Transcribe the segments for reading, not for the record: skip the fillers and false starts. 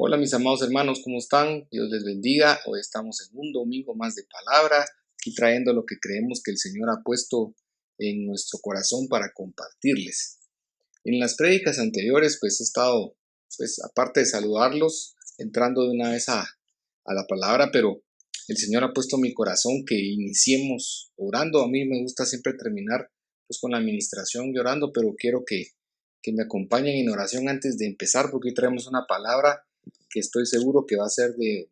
Hola mis amados hermanos, ¿cómo están? Dios les bendiga. Hoy estamos en un domingo más de palabra y trayendo lo que creemos que el Señor ha puesto en nuestro corazón para compartirles. En las prédicas anteriores pues he estado, aparte de saludarlos, entrando de una vez a la palabra, pero el Señor ha puesto en mi corazón que iniciemos orando. A mí me gusta siempre terminar pues con la administración y orando, pero quiero que me acompañen en oración antes de empezar, porque hoy traemos una palabra que estoy seguro que va a ser de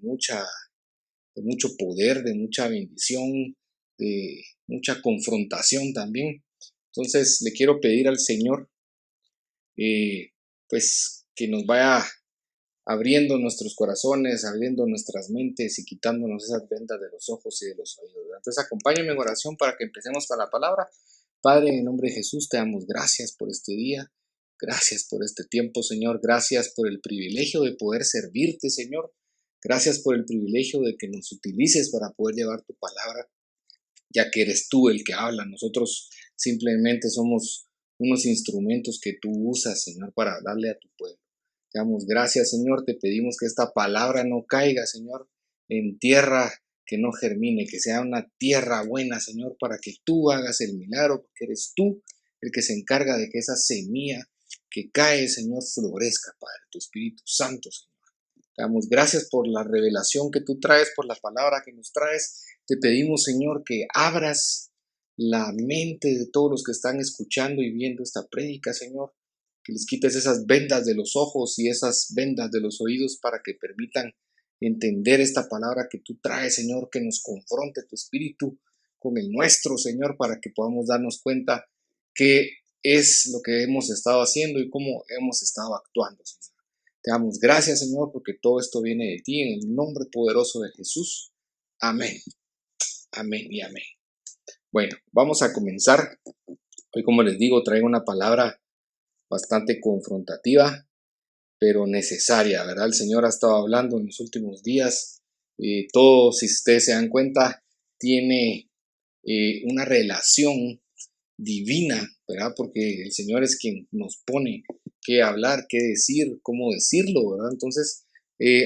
mucho poder, de mucha bendición, de mucha confrontación también. Entonces le quiero pedir al Señor que nos vaya abriendo nuestros corazones, abriendo nuestras mentes y quitándonos esas vendas de los ojos y de los oídos. Entonces acompáñenme en oración para que empecemos con la palabra. Padre, en nombre de Jesús te damos gracias por este día. Gracias por este tiempo, Señor. Gracias por el privilegio de poder servirte, Señor. Gracias por el privilegio de que nos utilices para poder llevar tu palabra, ya que eres tú el que habla. Nosotros simplemente somos unos instrumentos que tú usas, Señor, para darle a tu pueblo. Te damos gracias, Señor. Te pedimos que esta palabra no caiga, Señor, en tierra que no germine, que sea una tierra buena, Señor, para que tú hagas el milagro, porque eres tú el que se encarga de que esa semilla que cae, Señor, florezca, Padre, tu Espíritu Santo, Señor. Te damos gracias por la revelación que tú traes, por la palabra que nos traes. Te pedimos, Señor, que abras la mente de todos los que están escuchando y viendo esta prédica, Señor. Que les quites esas vendas de los ojos y esas vendas de los oídos para que permitan entender esta palabra que tú traes, Señor, que nos confronte tu espíritu con el nuestro, Señor, para que podamos darnos cuenta qué es lo que hemos estado haciendo y cómo hemos estado actuando, Señor. Te damos gracias, Señor, porque todo esto viene de ti, en el nombre poderoso de Jesús. Amén. Amén y amén. Bueno, vamos a comenzar. Hoy, como les digo, traigo una palabra bastante confrontativa, pero necesaria, ¿verdad? El Señor ha estado hablando en los últimos días. Todo, si ustedes se dan cuenta, tiene una relación divina, ¿verdad? Porque el Señor es quien nos pone qué hablar, qué decir, cómo decirlo, ¿verdad? Entonces,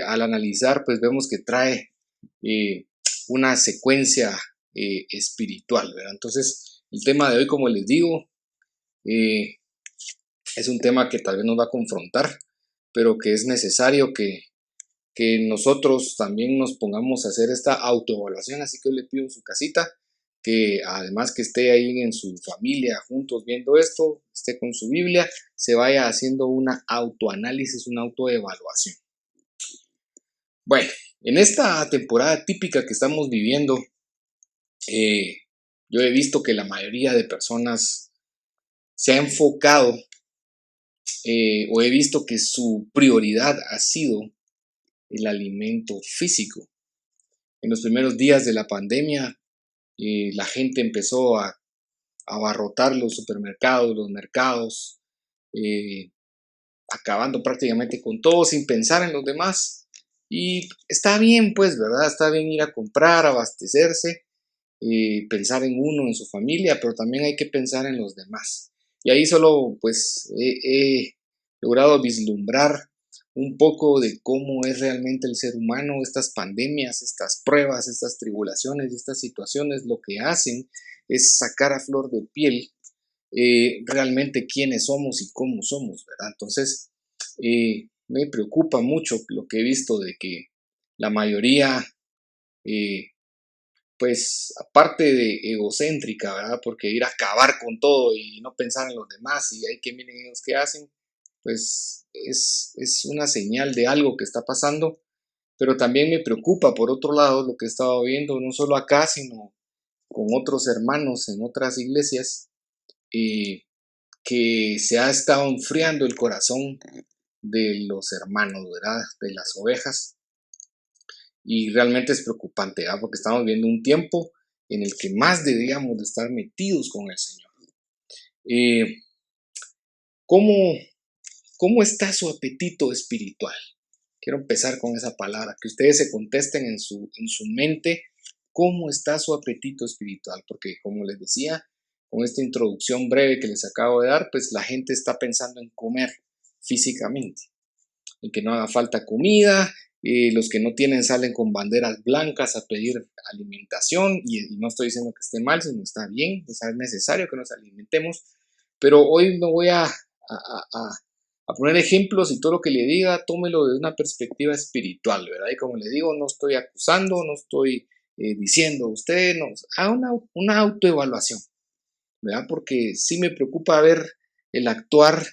al analizar, pues vemos que trae una secuencia espiritual, ¿verdad? Entonces, el tema de hoy, como les digo, es un tema que tal vez nos va a confrontar, pero que es necesario que nosotros también nos pongamos a hacer esta autoevaluación. Así que yo le pido en su casita que además que esté ahí en su familia juntos viendo esto, esté con su Biblia, se vaya haciendo una autoanálisis, una autoevaluación. Bueno, en esta temporada típica que estamos viviendo, yo he visto que la mayoría de personas se ha enfocado o he visto que su prioridad ha sido el alimento físico. En los primeros días de la pandemia, la gente empezó a abarrotar los supermercados, los mercados, acabando prácticamente con todo sin pensar en los demás. Y está bien, pues, ¿verdad? Está bien ir a comprar, abastecerse, pensar en uno, en su familia, pero también hay que pensar en los demás. Y ahí solo, pues, he logrado vislumbrar un poco de cómo es realmente el ser humano. Estas pandemias, estas pruebas, estas tribulaciones, estas situaciones, lo que hacen es sacar a flor de piel realmente quiénes somos y cómo somos, ¿verdad? Entonces, me preocupa mucho lo que he visto de que la mayoría, pues, aparte de egocéntrica, ¿verdad? Porque ir a acabar con todo y no pensar en los demás y hay que miren ellos qué hacen, pues es una señal de algo que está pasando, pero también me preocupa, por otro lado, lo que he estado viendo, no solo acá, sino con otros hermanos en otras iglesias, que se ha estado enfriando el corazón de los hermanos, ¿verdad? De las ovejas. Y realmente es preocupante, ¿verdad? Porque estamos viendo un tiempo en el que más deberíamos de estar metidos con el Señor. ¿Cómo, ¿Cómo está su apetito espiritual? Quiero empezar con esa palabra, que ustedes se contesten en su mente cómo está su apetito espiritual, porque como les decía, con esta introducción breve que les acabo de dar, pues la gente está pensando en comer físicamente. en que no haga falta comida. Los que no tienen salen con banderas blancas a pedir alimentación, y no estoy diciendo que esté mal, sino está bien, es necesario que nos alimentemos. Pero hoy me voy a poner ejemplos, y todo lo que le diga, tómelo desde una perspectiva espiritual, ¿verdad? Y como le digo, no estoy acusando, no estoy diciendo, usted no, haga una autoevaluación, ¿verdad? Porque sí me preocupa ver el actuar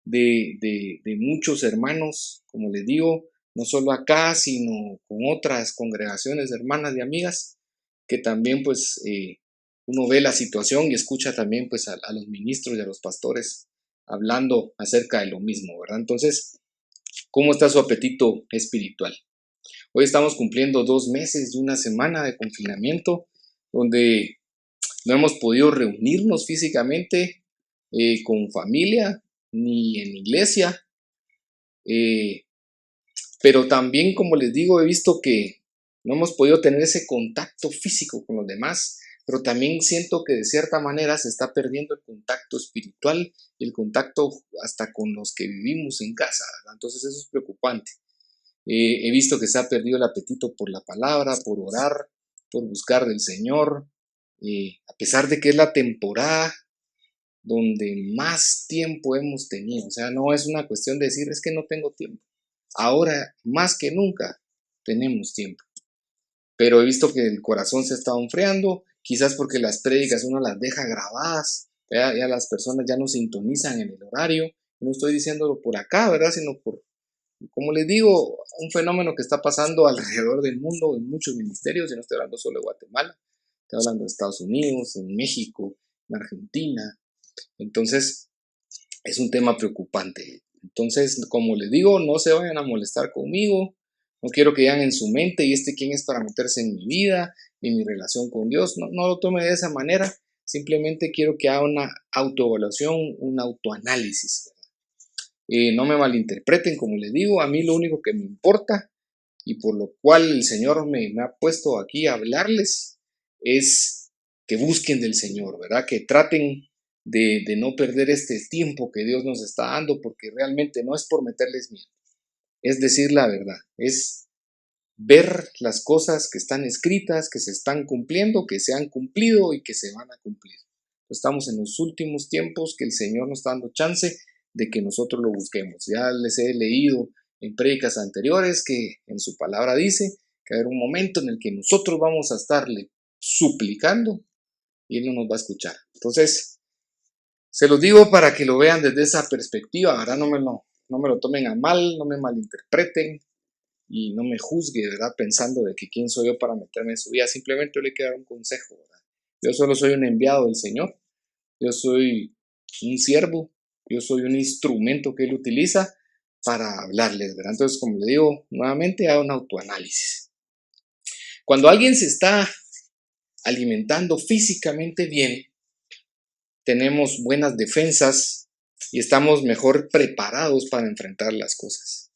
de muchos hermanos, como les digo, no solo acá, sino con otras congregaciones hermanas y amigas, que también pues uno ve la situación y escucha también pues a los ministros y a los pastores hablando acerca de lo mismo, ¿verdad? Entonces, ¿cómo está su apetito espiritual? Hoy estamos cumpliendo 2 meses y una semana de confinamiento, donde no hemos podido reunirnos físicamente con familia ni en iglesia, pero también, como les digo, he visto que no hemos podido tener ese contacto físico con los demás, pero también siento que de cierta manera se está perdiendo el contacto espiritual y el contacto hasta con los que vivimos en casa, ¿verdad? Entonces eso es preocupante. He visto que se ha perdido el apetito por la palabra, por orar, por buscar del Señor, a pesar de que es la temporada donde más tiempo hemos tenido. O sea, no es una cuestión de decir, es que no tengo tiempo. Ahora, más que nunca, tenemos tiempo. Pero he visto que el corazón se está enfriando, quizás porque las prédicas uno las deja grabadas, ya las personas ya no sintonizan en el horario. No estoy diciéndolo por acá, ¿verdad? Sino por, como les digo, un fenómeno que está pasando alrededor del mundo en muchos ministerios, y no estoy hablando solo de Guatemala, estoy hablando de Estados Unidos, en México, en Argentina. Entonces, es un tema preocupante. Entonces, como les digo, no se vayan a molestar conmigo, no quiero que digan en su mente, ¿y este quién es para meterse en mi vida, en mi relación con Dios? No, no lo tome de esa manera, simplemente quiero que haga una autoevaluación, un autoanálisis. No me malinterpreten, como les digo, a mí lo único que me importa y por lo cual el Señor me ha puesto aquí a hablarles es que busquen del Señor, ¿verdad? Que traten de no perder este tiempo que Dios nos está dando, porque realmente no es por meterles miedo, es decir la verdad, es ver las cosas que están escritas, que se están cumpliendo, que se han cumplido y que se van a cumplir. Estamos en los últimos tiempos que el Señor nos está dando chance de que nosotros lo busquemos. Ya les he leído en prédicas anteriores que en su palabra dice que va a haber un momento en el que nosotros vamos a estarle suplicando y Él no nos va a escuchar. Entonces, se los digo para que lo vean desde esa perspectiva, ¿verdad? No me lo tomen a mal, no me malinterpreten y no me juzgue, ¿verdad? Pensando de que quién soy yo para meterme en su vida. Simplemente le quiero dar un consejo, ¿verdad? Yo solo soy un enviado del Señor. Yo soy un siervo. Yo soy un instrumento que Él utiliza para hablarles, ¿verdad? Entonces, como le digo, nuevamente haga un autoanálisis. Cuando alguien se está alimentando físicamente bien, tenemos buenas defensas y estamos mejor preparados para enfrentar las cosas.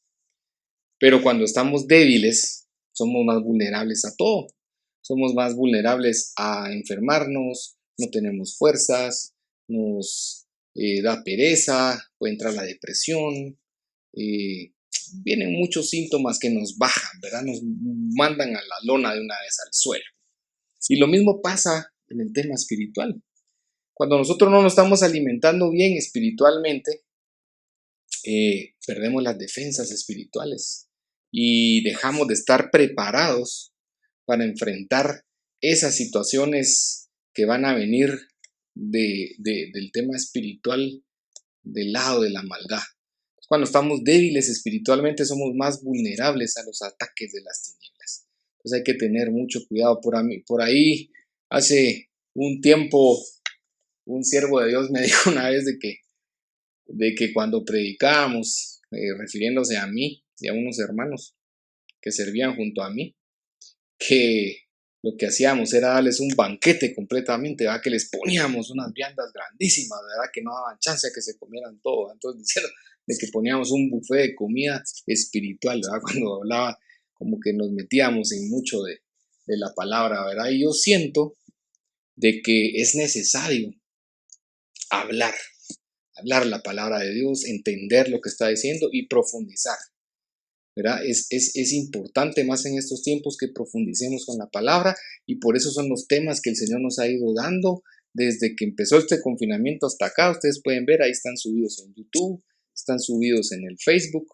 Pero cuando estamos débiles, somos más vulnerables a todo. Somos más vulnerables a enfermarnos, no tenemos fuerzas, nos da pereza, puede entrar la depresión, vienen muchos síntomas que nos bajan, ¿verdad? Nos mandan a la lona de una vez al suelo. Y lo mismo pasa en el tema espiritual. Cuando nosotros no nos estamos alimentando bien espiritualmente, perdemos las defensas espirituales y dejamos de estar preparados para enfrentar esas situaciones que van a venir del tema espiritual del lado de la maldad. Cuando estamos débiles espiritualmente somos más vulnerables a los ataques de las tinieblas. Entonces hay que tener mucho cuidado. Por ahí hace un tiempo un siervo de Dios me dijo una vez de que cuando predicábamos, refiriéndose a mí y a unos hermanos que servían junto a mí, que lo que hacíamos era darles un banquete completamente, ¿verdad? Que les poníamos unas viandas grandísimas, ¿verdad? Que no daban chance a que se comieran todo. Entonces dijeron de que poníamos un buffet de comida espiritual, ¿verdad? Cuando hablaba, como que nos metíamos en mucho de la palabra, ¿verdad? Y yo siento de que es necesario hablar la palabra de Dios, entender lo que está diciendo y profundizar. ¿verdad? Es importante más en estos tiempos que profundicemos con la palabra, y por eso son los temas que el Señor nos ha ido dando desde que empezó este confinamiento hasta acá. Ustedes pueden ver, ahí están subidos en YouTube, están subidos en el Facebook,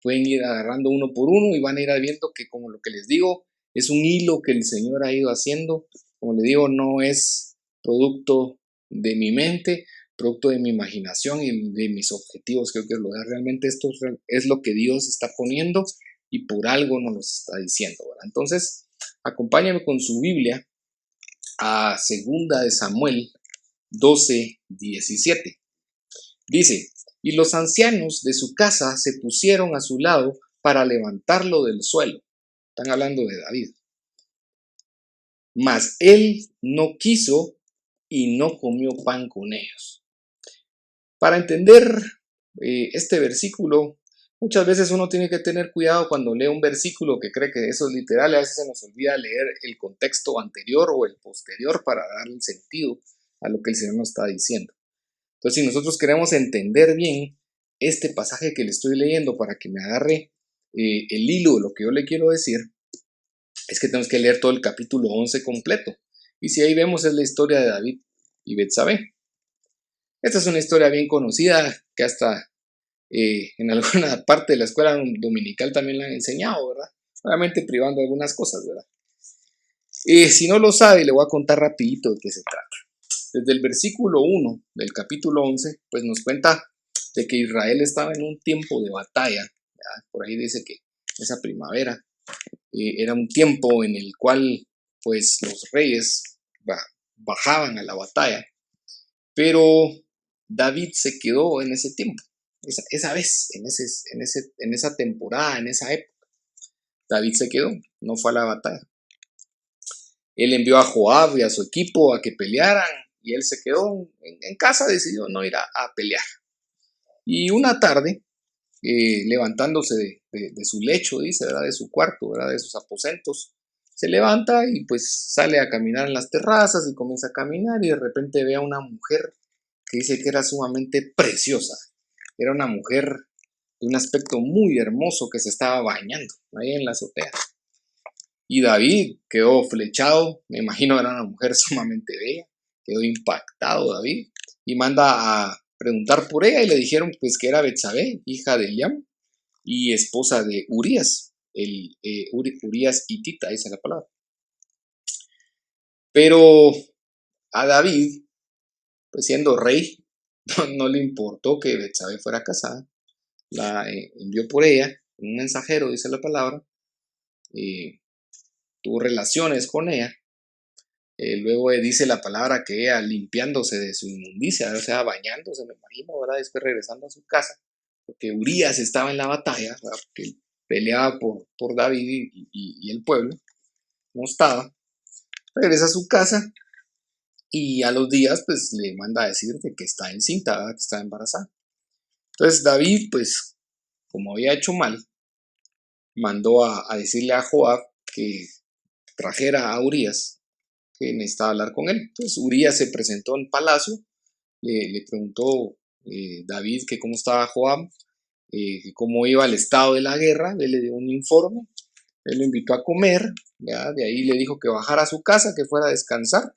pueden ir agarrando uno por uno y van a ir viendo que, como lo que les digo, es un hilo que el Señor ha ido haciendo. Como les digo, no es producto de mi mente, producto de mi imaginación y de mis objetivos. Creo que realmente esto es lo que Dios está poniendo y por algo nos lo está diciendo, ¿verdad? Entonces, acompáñame con su Biblia a 2 de Samuel 12:17. Dice: y los ancianos de su casa se pusieron a su lado para levantarlo del suelo. Están hablando de David. Mas él no quiso y no comió pan con ellos. Para entender este versículo, muchas veces uno tiene que tener cuidado cuando lee un versículo que cree que eso es literal. A veces se nos olvida leer el contexto anterior o el posterior para darle sentido a lo que el Señor nos está diciendo. Entonces, si nosotros queremos entender bien este pasaje que le estoy leyendo para que me agarre el hilo de lo que yo le quiero decir, es que tenemos que leer todo el capítulo 11 completo. Y si ahí vemos, es la historia de David y Betsabé. Esta es una historia bien conocida que hasta en alguna parte de la escuela dominical también la han enseñado, ¿verdad? Obviamente privando algunas cosas, ¿verdad? Si no lo sabe, le voy a contar rapidito de qué se trata. Desde el versículo 1 del capítulo 11, pues nos cuenta de que Israel estaba en un tiempo de batalla, ¿verdad? Por ahí dice que esa primavera era un tiempo en el cual pues los reyes bajaban a la batalla, pero David se quedó en ese tiempo, esa vez, en esa temporada, en esa época. David se quedó, no fue a la batalla. Él envió a Joab y a su equipo a que pelearan y él se quedó en casa, decidió no ir a pelear. Y una tarde, levantándose de su lecho, dice, ¿verdad? De su cuarto, ¿verdad? De sus aposentos, se levanta y pues sale a caminar en las terrazas y comienza a caminar y de repente ve a una mujer que dice que era sumamente preciosa. Era una mujer de un aspecto muy hermoso que se estaba bañando ahí en la azotea. Y David quedó flechado, me imagino que era una mujer sumamente bella, quedó impactado David y manda a preguntar por ella y le dijeron pues que era Betsabé, hija de Eliam y esposa de Urías, Urías hitita, esa es la palabra. Pero a David, pues siendo rey, no le importó que Betsabé fuera casada, la envió por ella, un mensajero, dice la palabra, tuvo relaciones con ella. Luego dice la palabra que ella limpiándose de su inmundicia, o sea, bañándose, me imagino, ¿verdad? Después regresando a su casa, porque Urías estaba en la batalla, ¿verdad? Porque él peleaba por David y el pueblo, no estaba. Regresa a su casa y a los días, pues le manda a decir de que está encinta, ¿verdad? Que está embarazada. Entonces David, pues, como había hecho mal, mandó a decirle a Joab que trajera a Urías, que necesitaba hablar con él. Entonces Urías se presentó en palacio, le preguntó David que cómo estaba Joab, que cómo iba el estado de la guerra. Él le dio un informe, él lo invitó a comer, ¿verdad? De ahí le dijo que bajara a su casa, que fuera a descansar,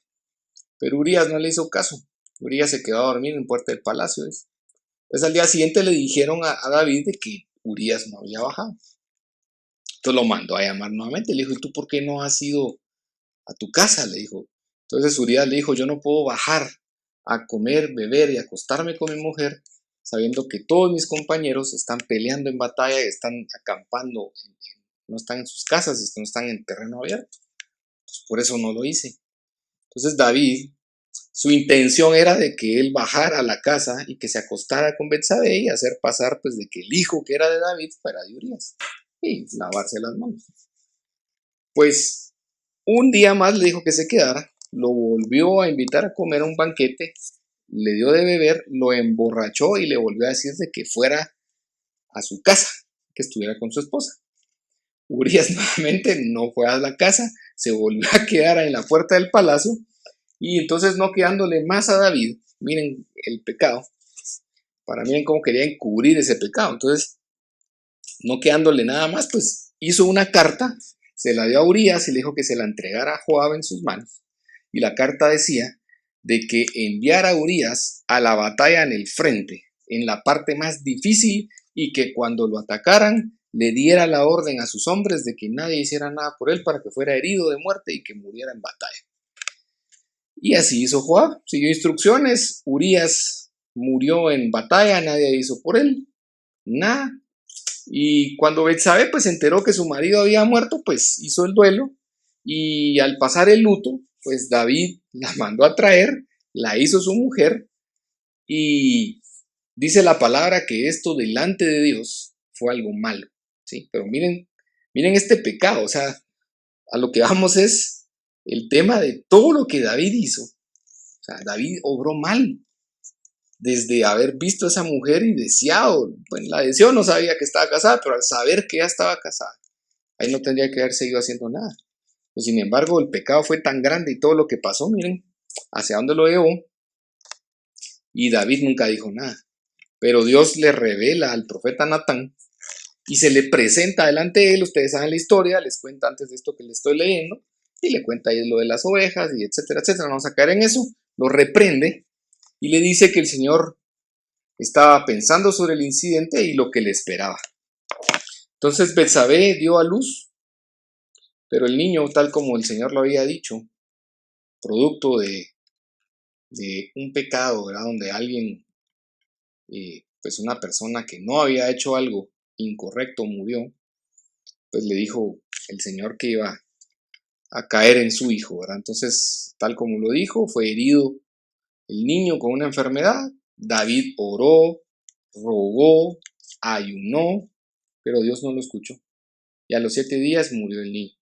pero Urías no le hizo caso. Urías se quedó a dormir en puerta del palacio. Entonces al día siguiente le dijeron a David de que Urías no había bajado. Entonces lo mandó a llamar nuevamente, le dijo: ¿y tú por qué no has ido a tu casa? Le dijo. Entonces Urías le dijo: yo no puedo bajar a comer, beber y acostarme con mi mujer sabiendo que todos mis compañeros están peleando en batalla y están acampando, no están en sus casas, no están en terreno abierto. Entonces, por eso no lo hice. Entonces David, su intención era de que él bajara a la casa y que se acostara con Betsabé y hacer pasar pues de que el hijo que era de David fuera de Urías y lavarse las manos. Pues un día más le dijo que se quedara, lo volvió a invitar a comer a un banquete, le dio de beber, lo emborrachó y le volvió a decir de que fuera a su casa, que estuviera con su esposa. Urías nuevamente no fue a la casa, se volvió a quedar en la puerta del palacio y entonces, no quedándole más a David, miren el pecado, para miren cómo quería encubrir ese pecado. Entonces no quedándole nada más, pues hizo una carta, se la dio a Urías y le dijo que se la entregara a Joab en sus manos. Y la carta decía de que enviara a Urías a la batalla en el frente, en la parte más difícil, y que cuando lo atacaran le diera la orden a sus hombres de que nadie hiciera nada por él para que fuera herido de muerte y que muriera en batalla. Y así hizo Joab, siguió instrucciones, Urías murió en batalla, nadie hizo por él, nada. Y cuando Betsabé pues se enteró que su marido había muerto, pues hizo el duelo, y al pasar el luto, pues David la mandó a traer, la hizo su mujer, y dice la palabra que esto delante de Dios fue algo malo, ¿sí? Pero miren este pecado, o sea, a lo que vamos es el tema de todo lo que David hizo. O sea, David obró mal, desde haber visto a esa mujer y deseado, bueno, la deseó, no sabía que estaba casada, pero al saber que ya estaba casada, ahí no tendría que haber seguido haciendo nada. Pues, sin embargo, el pecado fue tan grande y todo lo que pasó, miren, hacia dónde lo llevó, y David nunca dijo nada. Pero Dios le revela al profeta Natán y se le presenta delante de él. Ustedes saben la historia, les cuenta antes de esto que le estoy leyendo, y le cuenta ahí lo de las ovejas, y etcétera, etcétera. No vamos a caer en eso. Lo reprende y le dice que el Señor estaba pensando sobre el incidente y lo que le esperaba. Entonces Betsabé dio a luz, pero el niño, tal como el Señor lo había dicho, producto de un pecado, ¿verdad? Donde alguien, pues una persona que no había hecho algo incorrecto murió, pues le dijo el Señor que iba a caer en su hijo, ¿verdad? Entonces, tal como lo dijo, fue herido el niño con una enfermedad. David oró, rogó, ayunó, pero Dios no lo escuchó. Y a los 7 días murió el niño.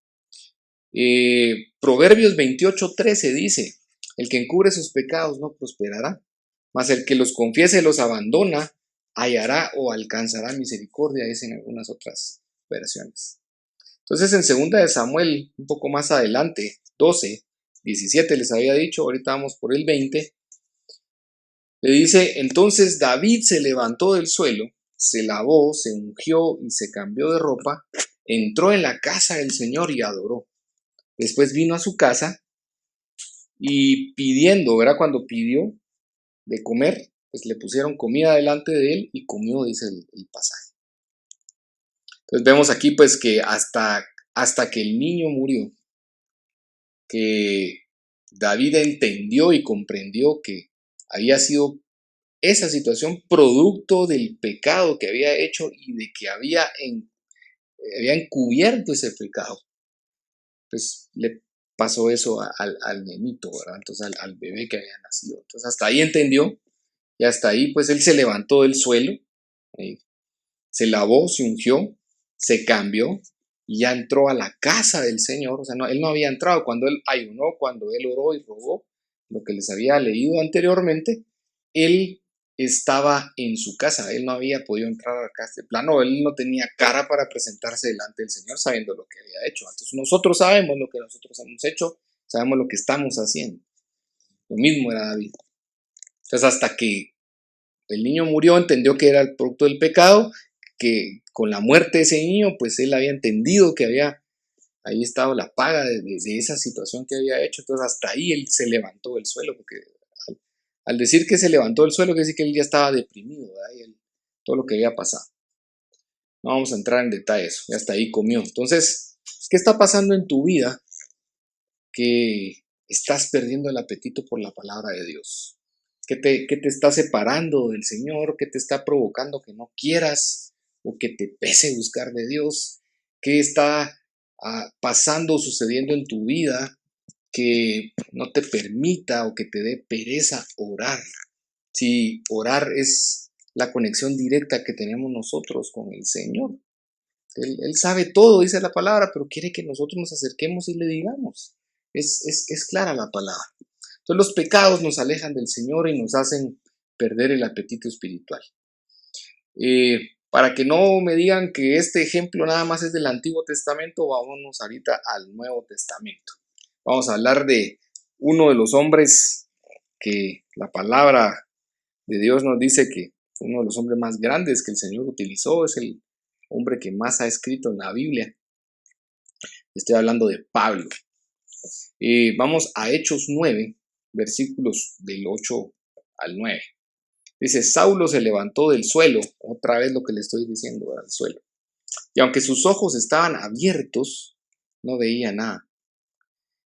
Proverbios 28:13 dice: el que encubre sus pecados no prosperará, mas el que los confiese y los abandona hallará o alcanzará misericordia, dicen algunas otras versiones. Entonces, en 2 de Samuel, un poco más adelante, 12:17 les había dicho, ahorita vamos por el 20, le dice: entonces David se levantó del suelo, se lavó, se ungió y se cambió de ropa, entró en la casa del Señor y adoró. Después vino a su casa y pidiendo, ¿verdad? Cuando pidió de comer, pues le pusieron comida delante de él y comió, dice el pasaje. Entonces vemos aquí pues que hasta que el niño murió, que David entendió y comprendió que había sido esa situación producto del pecado que había hecho y de que había encubierto ese pecado. Pues le pasó eso al nenito, ¿verdad? Entonces al bebé que había nacido. Entonces hasta ahí entendió, y hasta ahí pues él se levantó del suelo, se lavó, se ungió, se cambió y ya entró a la casa del Señor. O sea, él no había entrado cuando él ayunó, cuando él oró y rogó, lo que les había leído anteriormente. Él estaba en su casa, él no había podido entrar a la casa de plano, él no tenía cara para presentarse delante del Señor sabiendo lo que había hecho. Entonces nosotros sabemos lo que nosotros hemos hecho, sabemos lo que estamos haciendo. Lo mismo era David. Entonces hasta que el niño murió, entendió que era el producto del pecado, que con la muerte de ese niño, pues él había entendido que había ahí estado la paga de esa situación que había hecho. Entonces hasta ahí él se levantó del suelo, porque al decir que se levantó del suelo, quiere decir que él ya estaba deprimido, ¿verdad? Y todo lo que había pasado. No vamos a entrar en detalles, y hasta ahí comió. Entonces, ¿qué está pasando en tu vida que estás perdiendo el apetito por la palabra de Dios? ¿Qué te está separando del Señor? ¿Qué te está provocando que no quieras o que te pese buscar de Dios? ¿Qué está pasando, sucediendo en tu vida que no te permita o que te dé pereza orar? Si orar es la conexión directa que tenemos nosotros con el Señor. Él sabe todo, dice la palabra, pero quiere que nosotros nos acerquemos y le digamos. Es clara la palabra. Entonces los pecados nos alejan del Señor y nos hacen perder el apetito espiritual. Para que no me digan que este ejemplo nada más es del Antiguo Testamento, vámonos ahorita al Nuevo Testamento. Vamos a hablar de uno de los hombres que la palabra de Dios nos dice que fue uno de los hombres más grandes que el Señor utilizó, es el hombre que más ha escrito en la Biblia. Estoy hablando de Pablo. Vamos a Hechos 9, versículos del 8 al 9. Dice, Saulo se levantó del suelo, otra vez lo que le estoy diciendo, al suelo. Y aunque sus ojos estaban abiertos, no veía nada.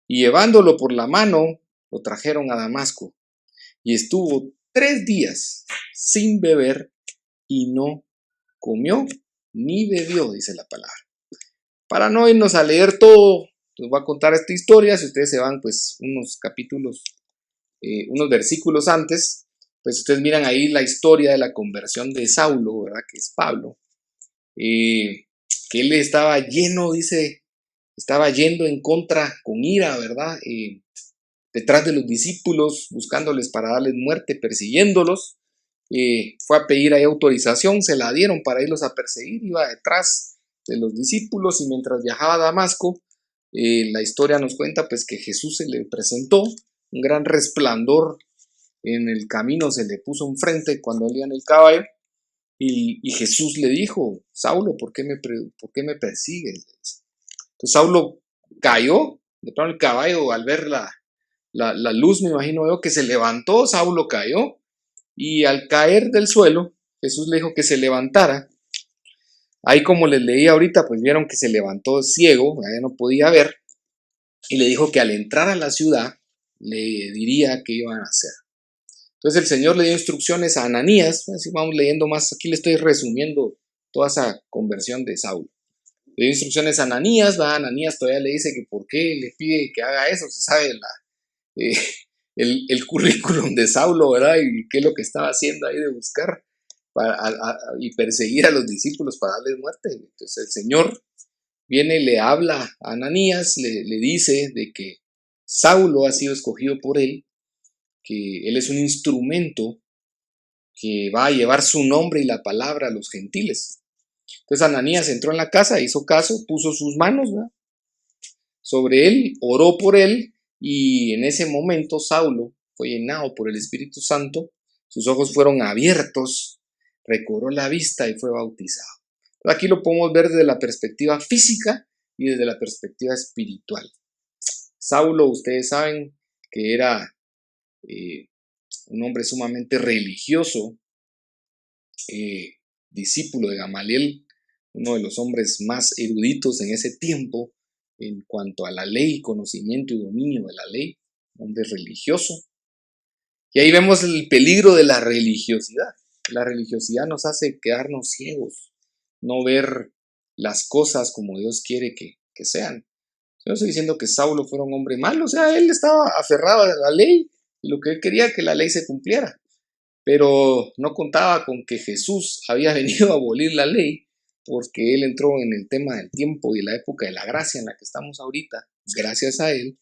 Y llevándolo por la mano, lo trajeron a Damasco. Y estuvo 3 días sin beber y no comió ni bebió, dice la palabra. Para no irnos a leer todo, les voy a contar esta historia. Si ustedes se van pues unos capítulos, unos versículos antes, pues ustedes miran ahí la historia de la conversión de Saulo, ¿verdad? Que es Pablo. Que él estaba lleno, dice, estaba yendo en contra, con ira, ¿verdad? Detrás de los discípulos, buscándoles para darles muerte, persiguiéndolos. Fue a pedir ahí autorización, se la dieron para irlos a perseguir, iba detrás de los discípulos y mientras viajaba a Damasco, la historia nos cuenta pues que Jesús se le presentó, un gran resplandor en el camino se le puso enfrente cuando él iba en el caballo y Jesús le dijo, Saulo, ¿por qué me persigues? Entonces Saulo cayó, de pronto el caballo al ver la luz, me imagino yo, que se levantó, Saulo cayó y al caer del suelo, Jesús le dijo que se levantara. Ahí como les leí ahorita, pues vieron que se levantó ciego, ya no podía ver, y le dijo que al entrar a la ciudad le diría qué iban a hacer. Entonces el Señor le dio instrucciones a Ananías, así vamos leyendo más, aquí le estoy resumiendo toda esa conversión de Saulo. Le dio instrucciones a Ananías, Ananías todavía le dice que por qué le pide que haga eso, se sabe el currículum de Saulo, ¿verdad? Y qué es lo que estaba haciendo ahí de buscar y perseguir a los discípulos para darles muerte. Entonces el Señor viene, le habla a Ananías, le dice de que Saulo ha sido escogido por él, que él es un instrumento que va a llevar su nombre y la palabra a los gentiles. Entonces Ananías entró en la casa, hizo caso, puso sus manos, ¿verdad?, sobre él, oró por él y en ese momento Saulo fue llenado por el Espíritu Santo, sus ojos fueron abiertos, recobró la vista y fue bautizado. Aquí lo podemos ver desde la perspectiva física y desde la perspectiva espiritual. Saulo, ustedes saben que era un hombre sumamente religioso, discípulo de Gamaliel, uno de los hombres más eruditos en ese tiempo en cuanto a la ley, conocimiento y dominio de la ley, un hombre religioso. Y ahí vemos el peligro de la religiosidad. La religiosidad nos hace quedarnos ciegos, no ver las cosas como Dios quiere que sean. Yo no estoy diciendo que Saulo fuera un hombre malo, o sea, él estaba aferrado a la ley y lo que él quería que la ley se cumpliera, pero no contaba con que Jesús había venido a abolir la ley, porque él entró en el tema del tiempo y la época de la gracia en la que estamos ahorita, gracias a él,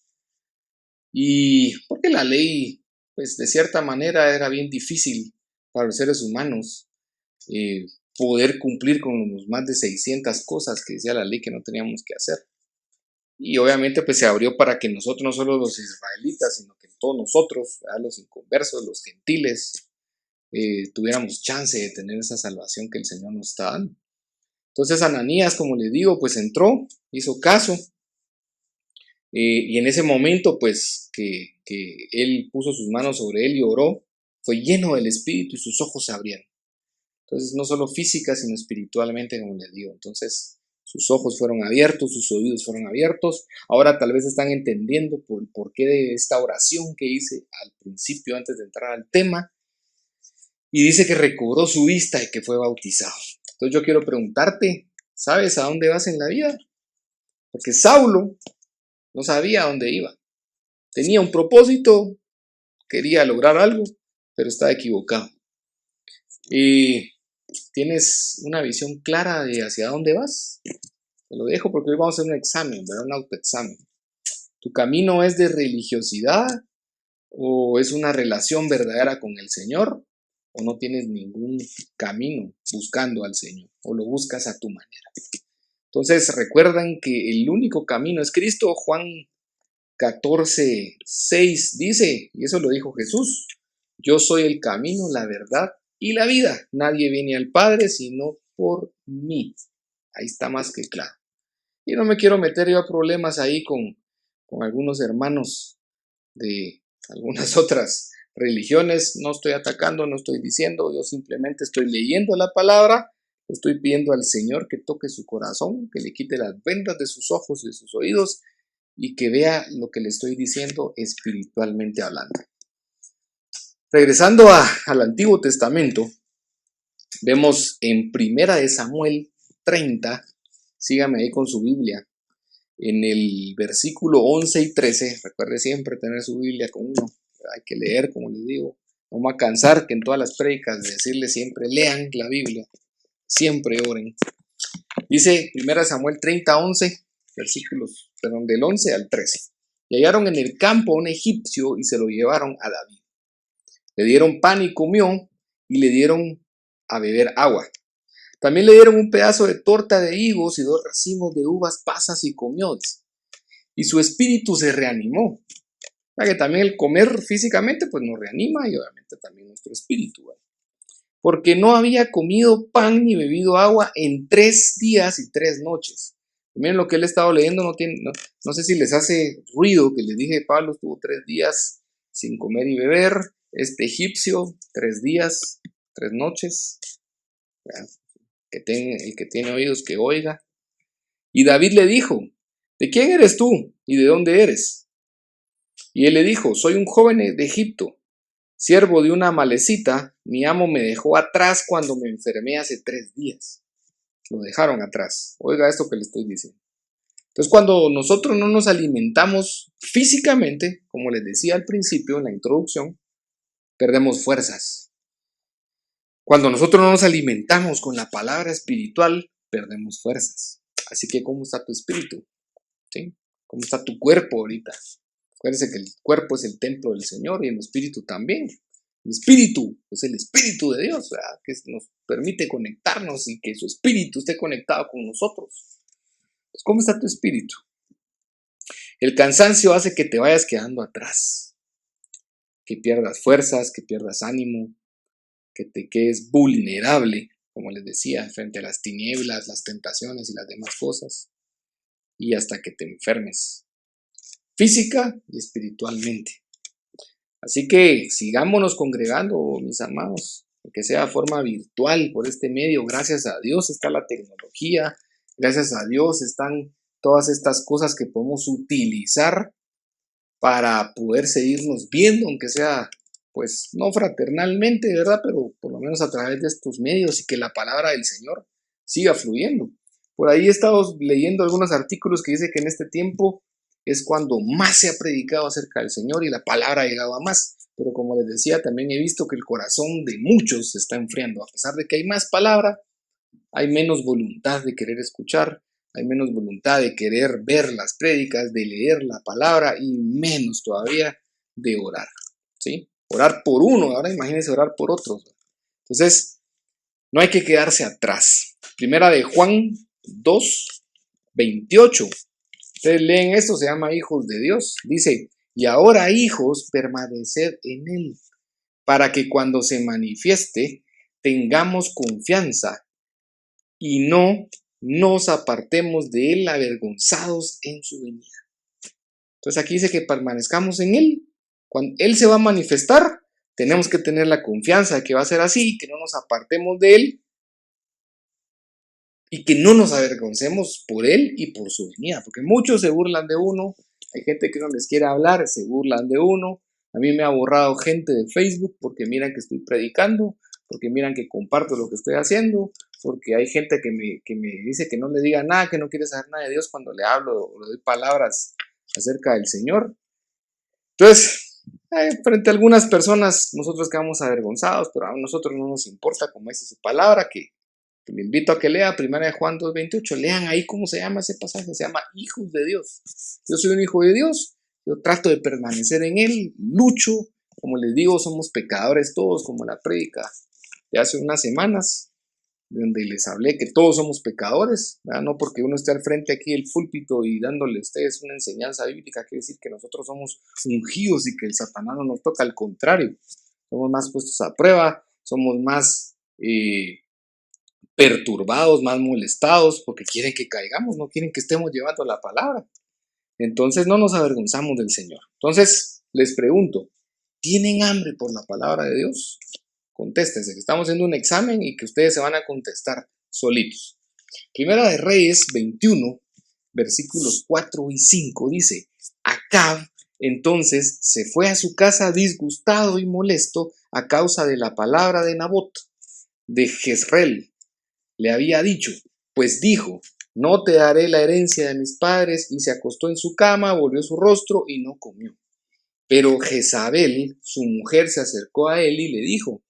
y porque la ley, pues de cierta manera era bien difícil para los seres humanos poder cumplir con los más de 600 cosas que decía la ley que no teníamos que hacer. Y obviamente pues se abrió para que nosotros, no solo los israelitas, sino que todos nosotros, ¿verdad?, los inconversos, los gentiles, tuviéramos chance de tener esa salvación que el Señor nos está dando. Entonces Ananías, como les digo, pues entró, hizo caso, y en ese momento pues que él puso sus manos sobre él y oró, fue lleno del Espíritu y sus ojos se abrieron. Entonces no solo física, sino espiritualmente, como les digo. Entonces sus ojos fueron abiertos, sus oídos fueron abiertos. Ahora tal vez están entendiendo por el porqué de esta oración que hice al principio antes de entrar al tema. Y dice que recobró su vista y que fue bautizado. Entonces yo quiero preguntarte, ¿sabes a dónde vas en la vida? Porque Saulo no sabía a dónde iba. Tenía un propósito, quería lograr algo, pero estaba equivocado. Y tienes una visión clara de hacia dónde vas. Te lo dejo porque hoy vamos a hacer un examen, ¿verdad? Un autoexamen. ¿Tu camino es de religiosidad o es una relación verdadera con el Señor? ¿O no tienes ningún camino buscando al Señor? ¿O lo buscas a tu manera? Entonces recuerdan que el único camino es Cristo. Juan 14:6 dice, y eso lo dijo Jesús, yo soy el camino, la verdad y la vida. Nadie viene al Padre sino por mí. Ahí está más que claro. Y no me quiero meter yo a problemas ahí con algunos hermanos de algunas otras religiones. No estoy atacando, no estoy diciendo, yo simplemente estoy leyendo la palabra. Estoy pidiendo al Señor que toque su corazón, que le quite las vendas de sus ojos y de sus oídos y que vea lo que le estoy diciendo espiritualmente hablando. Regresando al Antiguo Testamento, vemos en Primera de Samuel 30, sígame ahí con su Biblia, en el versículo 11 y 13, recuerde siempre tener su Biblia con uno, hay que leer, como les digo, no me va a cansar que en todas las prédicas de decirles siempre lean la Biblia, siempre oren. Dice 1 Samuel 30, 11, versículos, perdón, del 11 al 13. Y hallaron en el campo a un egipcio y se lo llevaron a David. Le dieron pan y comió y le dieron a beber agua. También le dieron un pedazo de torta de higos y 2 racimos de uvas pasas y comió. Y su espíritu se reanimó. O sea que también el comer físicamente pues nos reanima y obviamente también nuestro espíritu, ¿verdad? Porque no había comido pan ni bebido agua en 3 días y 3 noches. Miren lo que él ha estado leyendo, no sé si les hace ruido que les dije, Pablo estuvo 3 días sin comer y beber, este egipcio 3 días, 3 noches, el que tiene oídos que oiga. Y David le dijo, ¿de quién eres tú y de dónde eres? Y él le dijo, soy un joven de Egipto, siervo de una amalecita, mi amo me dejó atrás cuando me enfermé hace 3 días. Lo dejaron atrás. Oiga esto que le estoy diciendo. Entonces, cuando nosotros no nos alimentamos físicamente, como les decía al principio en la introducción, perdemos fuerzas. Cuando nosotros no nos alimentamos con la palabra espiritual, perdemos fuerzas. Así que, ¿cómo está tu espíritu? ¿Sí? ¿Cómo está tu cuerpo ahorita? Acuérdense que el cuerpo es el templo del Señor y el espíritu también. El espíritu es el espíritu de Dios, ¿verdad? Que nos permite conectarnos y que su espíritu esté conectado con nosotros. Pues, ¿cómo está tu espíritu? El cansancio hace que te vayas quedando atrás, que pierdas fuerzas, que pierdas ánimo, que te quedes vulnerable, como les decía, frente a las tinieblas, las tentaciones y las demás cosas, y hasta que te enfermes, física y espiritualmente. Así que sigámonos congregando, mis amados, que sea de forma virtual por este medio. Gracias a Dios está la tecnología, gracias a Dios están todas estas cosas que podemos utilizar para poder seguirnos viendo, aunque sea, pues, no fraternalmente, ¿verdad? Pero por lo menos a través de estos medios y que la palabra del Señor siga fluyendo. Por ahí he estado leyendo algunos artículos que dice que en este tiempo es cuando más se ha predicado acerca del Señor y la palabra ha llegado a más. Pero como les decía, también he visto que el corazón de muchos se está enfriando. A pesar de que hay más palabra, hay menos voluntad de querer escuchar, hay menos voluntad de querer ver las prédicas, de leer la palabra y menos todavía de orar, ¿sí? Orar por uno, ahora imagínense orar por otros. Entonces, no hay que quedarse atrás. Primera de Juan 2, 28. Ustedes leen esto, se llama hijos de Dios. Dice, y ahora hijos, permaneced en él, para que cuando se manifieste tengamos confianza y no nos apartemos de él avergonzados en su venida. Entonces aquí dice que permanezcamos en él. Cuando él se va a manifestar, tenemos que tener la confianza de que va a ser así, que no nos apartemos de él y que no nos avergoncemos por él y por su venida, porque muchos se burlan de uno, hay gente que no les quiere hablar, se burlan de uno. A mí me ha borrado gente de Facebook porque miran que estoy predicando, porque miran que comparto lo que estoy haciendo, porque hay gente que me dice que no le diga nada, que no quiere saber nada de Dios cuando le hablo o le doy palabras acerca del Señor. Entonces, frente a algunas personas nosotros quedamos avergonzados, pero a nosotros no nos importa, como dice su palabra, que le invito a que lea 1 Juan 2:28, lean ahí cómo se llama ese pasaje, se llama hijos de Dios. Yo soy un hijo de Dios, yo trato de permanecer en él, lucho, como les digo, somos pecadores todos, como la prédica de hace unas semanas, donde les hablé que todos somos pecadores, ¿verdad? No porque uno esté al frente aquí del púlpito y dándole a ustedes una enseñanza bíblica, quiere decir que nosotros somos ungidos y que el Satanás no nos toca, al contrario, somos más puestos a prueba, somos más perturbados, más molestados, porque quieren que caigamos, no quieren que estemos llevando la palabra. Entonces no nos avergonzamos del Señor. Entonces les pregunto, ¿tienen hambre por la palabra de Dios? Contéstense, que estamos haciendo un examen y que ustedes se van a contestar solitos. Primera de Reyes 21, versículos 4 y 5 dice, Acab entonces se fue a su casa disgustado y molesto a causa de la palabra de Nabot, de Jezreel. Le había dicho, pues dijo, no te daré la herencia de mis padres, y se acostó en su cama, volvió su rostro y no comió. Pero Jezabel, su mujer, se acercó a él y le dijo,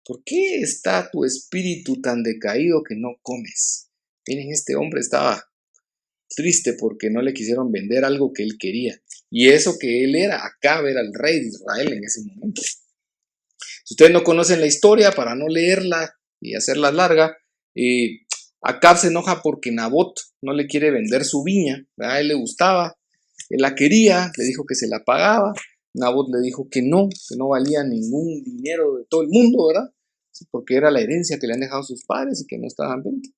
¿por qué está tu espíritu tan decaído que no comes? Miren, este hombre estaba triste porque no le quisieron vender algo que él quería. Y eso que él era, Acab era el rey de Israel en ese momento. Si ustedes no conocen la historia, para no leerla y hacerla larga, Acab se enoja porque Nabot no le quiere vender su viña, ¿verdad? A él le gustaba, él la quería, le dijo que se la pagaba. Nabot le dijo que no valía ningún dinero de todo el mundo, ¿verdad? Porque era la herencia que le han dejado sus padres y que no estaba en venta.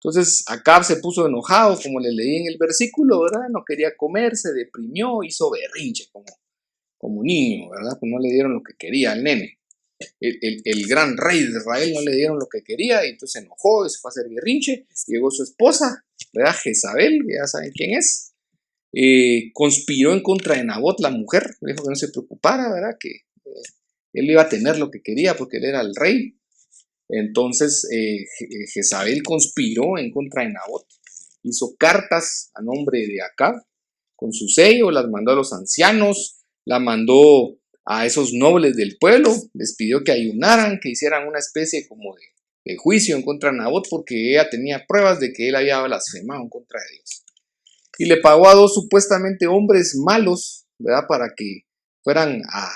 Entonces Acab se puso enojado, como le leí en el versículo, ¿verdad? No quería comer, se deprimió, hizo berrinche como niño, ¿verdad? Pues no le dieron lo que quería al nene. El gran rey de Israel no le dieron lo que quería y entonces se enojó y se fue a hacer berrinche. Llegó su esposa, ¿verdad? Jezabel, que ya saben quién es. Conspiró en contra de Nabot, la mujer, le dijo que no se preocupara, ¿verdad? Que él iba a tener lo que quería porque él era el rey. Entonces Jezabel conspiró en contra de Nabot, hizo cartas a nombre de Acab con su sello, las mandó a los ancianos, la mandó a esos nobles del pueblo, les pidió que ayunaran, que hicieran una especie como de juicio en contra de Nabot porque ella tenía pruebas de que él había blasfemado en contra de Dios. Y le pagó a 2 supuestamente hombres malos, ¿verdad? Para que fueran a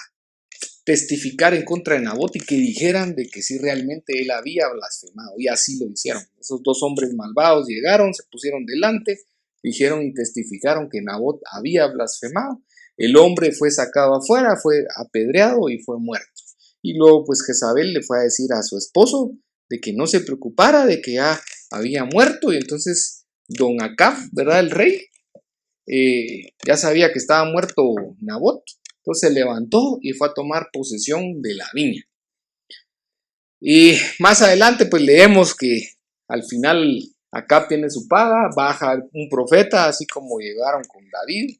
testificar en contra de Nabot y que dijeran de que sí realmente él había blasfemado, y así lo hicieron. Esos 2 hombres malvados llegaron, se pusieron delante, dijeron y testificaron que Nabot había blasfemado. El hombre fue sacado afuera, fue apedreado y fue muerto. Y luego pues Jezabel le fue a decir a su esposo de que no se preocupara, de que ya había muerto, y entonces don Acab, ¿verdad? El rey, ya sabía que estaba muerto Nabot. Entonces se levantó y fue a tomar posesión de la viña. Y más adelante pues leemos que al final Acab tiene su paga, baja un profeta, así como llegaron con David.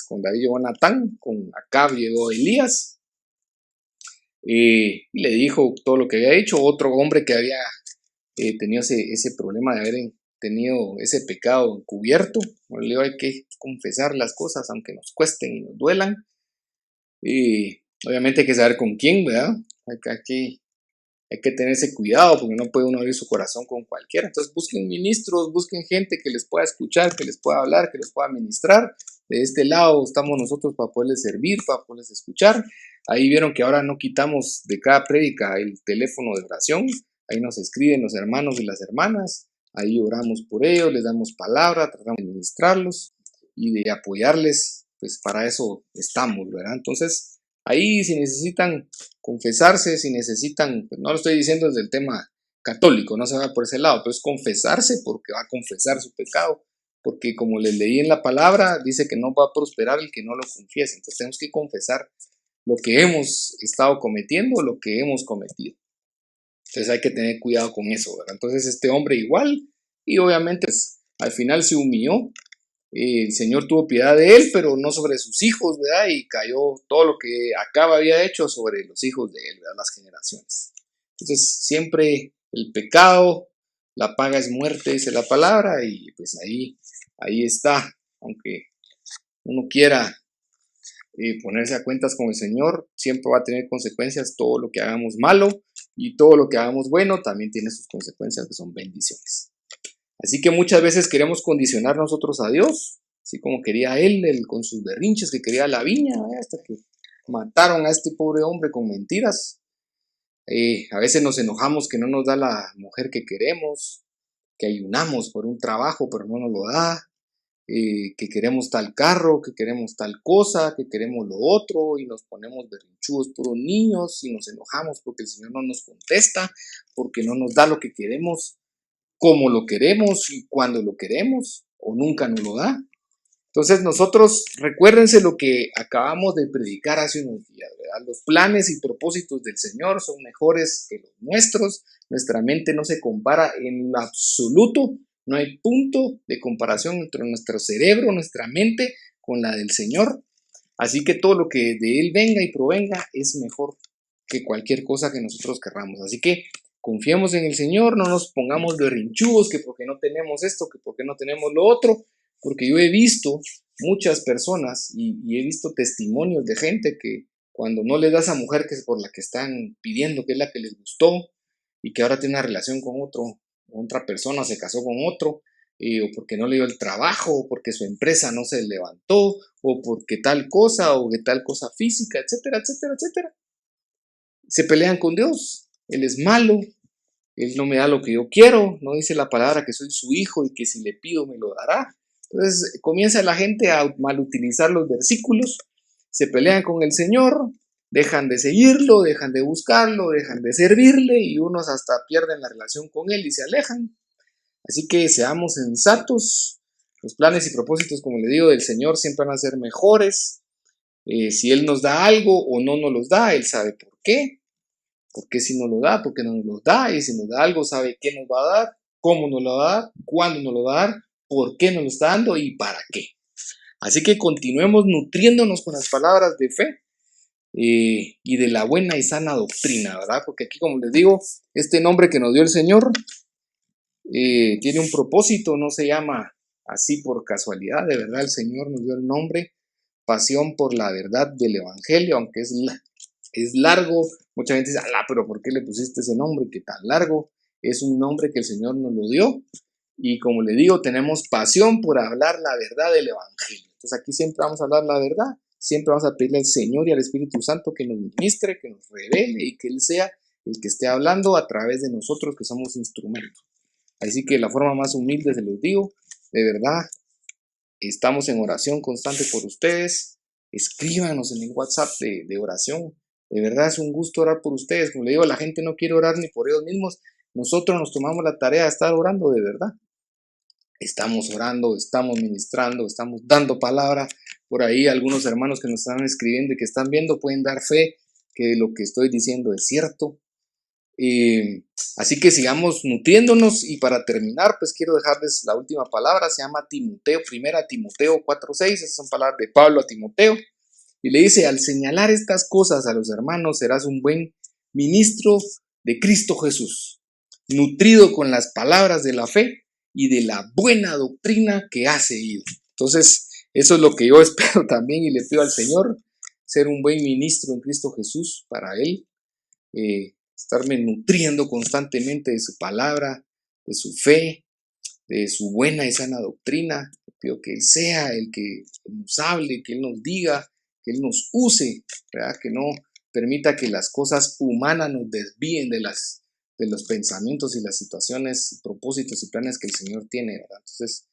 Con David llegó Natán, con Acab llegó Elías. Y le dijo todo lo que había hecho. Otro hombre que había tenido ese problema de haber tenido ese pecado encubierto. Bueno, hay que confesar las cosas aunque nos cuesten y nos duelan. Y obviamente hay que saber con quién, ¿verdad? Hay que tenerse cuidado porque no puede uno abrir su corazón con cualquiera. Entonces busquen ministros, busquen gente que les pueda escuchar, que les pueda hablar, que les pueda ministrar. De este lado estamos nosotros para poderles servir, para poderles escuchar. Ahí vieron que ahora no quitamos de cada prédica el teléfono de oración. Ahí nos escriben los hermanos y las hermanas. Ahí oramos por ellos, les damos palabra, tratamos de ministrarlos y de apoyarles. Pues para eso estamos, ¿verdad? Entonces, ahí si necesitan confesarse, si necesitan, pues no lo estoy diciendo desde el tema católico, no se va por ese lado, pero es confesarse porque va a confesar su pecado, porque como les leí en la palabra, dice que no va a prosperar el que no lo confiese. Entonces tenemos que confesar lo que hemos estado cometiendo, lo que hemos cometido. Entonces hay que tener cuidado con eso, ¿verdad? Entonces este hombre igual, y obviamente pues, al final se humilló. El Señor tuvo piedad de él, pero no sobre sus hijos, ¿verdad? Y cayó todo lo que Acab había hecho sobre los hijos de él, ¿verdad? Las generaciones. Entonces, siempre el pecado, la paga es muerte, dice la palabra, y pues ahí está. Aunque uno quiera ponerse a cuentas con el Señor, siempre va a tener consecuencias todo lo que hagamos malo, y todo lo que hagamos bueno también tiene sus consecuencias, que son bendiciones. Así que muchas veces queremos condicionar nosotros a Dios, así como quería él con sus berrinches, que quería la viña, hasta que mataron a este pobre hombre con mentiras. A veces nos enojamos que no nos da la mujer que queremos, que ayunamos por un trabajo pero no nos lo da, que queremos tal carro, que queremos tal cosa, que queremos lo otro, y nos ponemos berrinchudos puros niños y nos enojamos porque el Señor no nos contesta, porque no nos da lo que queremos, como lo queremos y cuando lo queremos, o nunca nos lo da. Entonces nosotros, recuérdense lo que acabamos de predicar hace unos días, ¿verdad? Los planes y propósitos del Señor son mejores que los nuestros. Nuestra mente no se compara en lo absoluto. No hay punto de comparación entre nuestro cerebro, nuestra mente, con la del Señor. Así que todo lo que de Él venga y provenga es mejor que cualquier cosa que nosotros querramos. Así que confiemos en el Señor, no nos pongamos berrinchudos que porque no tenemos esto, que porque no tenemos lo otro. Porque yo he visto muchas personas y he visto testimonios de gente que cuando no le da a esa mujer que es por la que están pidiendo, que es la que les gustó y que ahora tiene una relación con otra persona, se casó con otro, o porque no le dio el trabajo, o porque su empresa no se levantó, o porque tal cosa, o que tal cosa física, etcétera, etcétera, etcétera. Se pelean con Dios. Él es malo, Él no me da lo que yo quiero, no dice la palabra que soy su hijo y que si le pido me lo dará. Entonces comienza la gente a malutilizar los versículos, se pelean con el Señor, dejan de seguirlo, dejan de buscarlo, dejan de servirle y unos hasta pierden la relación con Él y se alejan. Así que seamos sensatos. Los planes y propósitos, como le digo, del Señor siempre van a ser mejores. Si Él nos da algo o no nos los da, Él sabe por qué. ¿Por qué si nos lo da? Porque no nos lo da. Y si nos da algo, sabe qué nos va a dar, cómo nos lo va a dar, cuándo nos lo va a dar, por qué nos lo está dando y para qué. Así que continuemos nutriéndonos con las palabras de fe y de la buena y sana doctrina, ¿verdad? Porque aquí, como les digo, este nombre que nos dio el Señor tiene un propósito, no se llama así por casualidad. De verdad, el Señor nos dio el nombre, pasión por la verdad del Evangelio, aunque es largo. Mucha gente dice, alá, pero ¿por qué le pusiste ese nombre que tan largo? Es un nombre que el Señor nos lo dio. Y como le digo, tenemos pasión por hablar la verdad del Evangelio. Entonces aquí siempre vamos a hablar la verdad. Siempre vamos a pedirle al Señor y al Espíritu Santo que nos ministre, que nos revele y que Él sea el que esté hablando a través de nosotros que somos instrumentos. Así que la forma más humilde se los digo, de verdad, estamos en oración constante por ustedes. Escríbanos en el WhatsApp de oración. De verdad es un gusto orar por ustedes. Como le digo, la gente no quiere orar ni por ellos mismos. Nosotros nos tomamos la tarea de estar orando de verdad. Estamos orando, estamos ministrando, estamos dando palabra. Por ahí algunos hermanos que nos están escribiendo y que están viendo pueden dar fe que lo que estoy diciendo es cierto. Así que sigamos nutriéndonos y para terminar pues quiero dejarles la última palabra, se llama Timoteo, primera Timoteo 4:6, esas son palabras de Pablo a Timoteo y le dice: al señalar estas cosas a los hermanos serás un buen ministro de Cristo Jesús, nutrido con las palabras de la fe y de la buena doctrina que has seguido. Entonces eso es lo que yo espero también y le pido al Señor, ser un buen ministro en Cristo Jesús para Él. Estarme nutriendo constantemente de su palabra, de su fe, de su buena y sana doctrina. Pido que Él sea el que nos hable, que Él nos diga, que Él nos use, ¿verdad? Que no permita que las cosas humanas nos desvíen de los pensamientos y las situaciones, propósitos y planes que el Señor tiene, ¿verdad? Entonces,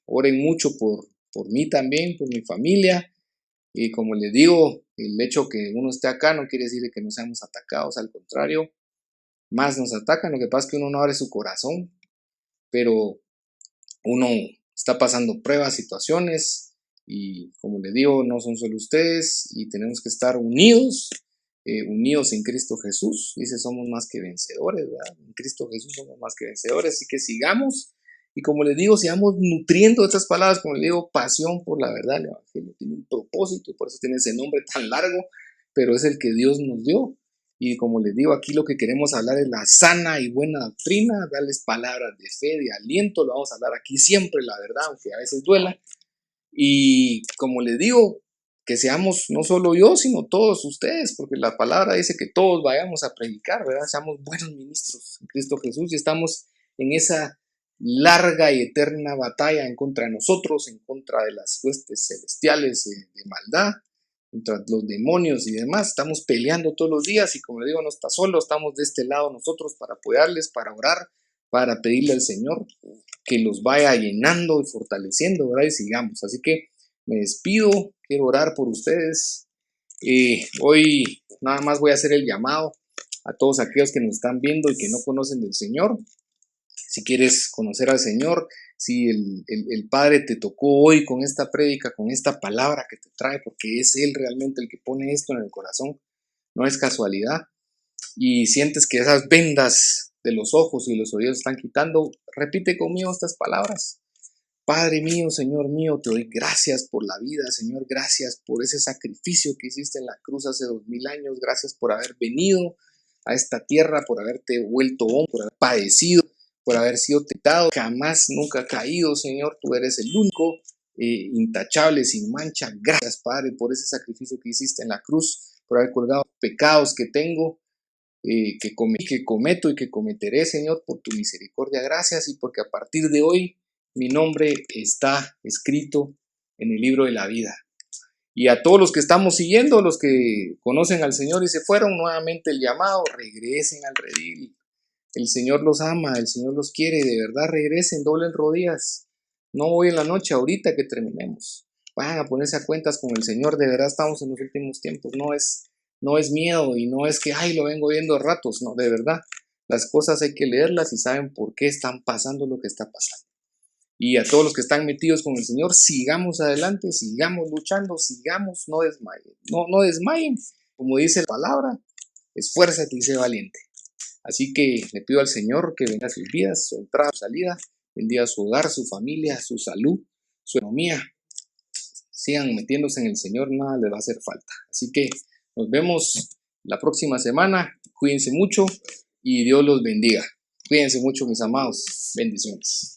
oren mucho por mí también, por mi familia. Y como les digo, el hecho que uno esté acá no quiere decir que no seamos atacados, al contrario, más nos atacan. Lo que pasa es que uno no abre su corazón, pero uno está pasando pruebas, situaciones, y como les digo, no son solo ustedes, y tenemos que estar unidos, unidos en Cristo Jesús. Dice, somos más que vencedores, ¿verdad? En Cristo Jesús somos más que vencedores, así que sigamos. Y como les digo, sigamos nutriendo estas palabras, como les digo, pasión por la verdad. El Evangelio tiene un propósito, por eso tiene ese nombre tan largo, pero es el que Dios nos dio. Y como les digo, aquí lo que queremos hablar es la sana y buena doctrina, darles palabras de fe, de aliento. Lo vamos a hablar aquí siempre, la verdad, aunque a veces duela. Y como les digo, que seamos no solo yo, sino todos ustedes, porque la palabra dice que todos vayamos a predicar, ¿verdad? Seamos buenos ministros en Cristo Jesús y estamos en esa larga y eterna batalla en contra de nosotros, en contra de las huestes celestiales de maldad, contra los demonios y demás. Estamos peleando todos los días y como le digo, no está solo, estamos de este lado nosotros para apoyarles, para orar, para pedirle al Señor que los vaya llenando y fortaleciendo, ¿verdad? Y sigamos. Así que me despido, quiero orar por ustedes. Hoy nada más voy a hacer el llamado a todos aquellos que nos están viendo y que no conocen del Señor. Si quieres conocer al Señor, si el Padre te tocó hoy con esta prédica, con esta palabra que te trae, porque es Él realmente el que pone esto en el corazón, no es casualidad, y sientes que esas vendas de los ojos y los oídos están quitando, repite conmigo estas palabras. Padre mío, Señor mío, te doy gracias por la vida, Señor, gracias por ese sacrificio que hiciste en la cruz hace 2000 años, gracias por haber venido a esta tierra, por haberte vuelto hombre, por haber padecido, por haber sido tentado, jamás, nunca caído, Señor, tú eres el único, intachable, sin mancha. Gracias, Padre, por ese sacrificio que hiciste en la cruz, por haber colgado los pecados que tengo, que cometo y que cometeré, Señor, por tu misericordia. Gracias, y porque a partir de hoy mi nombre está escrito en el libro de la vida. Y a todos los que estamos siguiendo, los que conocen al Señor y se fueron, nuevamente el llamado, regresen al redil. El Señor los ama, el Señor los quiere, de verdad regresen, doblen rodillas. No hoy en la noche, ahorita que terminemos. Vayan a ponerse a cuentas con el Señor, de verdad estamos en los últimos tiempos. No es miedo y no es que, ay, lo vengo viendo a ratos, no, de verdad. Las cosas hay que leerlas y saben por qué están pasando lo que está pasando. Y a todos los que están metidos con el Señor, sigamos adelante, sigamos luchando, sigamos, no desmayen. No desmayen, como dice la palabra, esfuérzate y sé valiente. Así que le pido al Señor que bendiga sus vidas, su entrada, su salida, bendiga su hogar, su familia, su salud, su economía. Sigan metiéndose en el Señor, nada les va a hacer falta. Así que nos vemos la próxima semana. Cuídense mucho y Dios los bendiga. Cuídense mucho, mis amados. Bendiciones.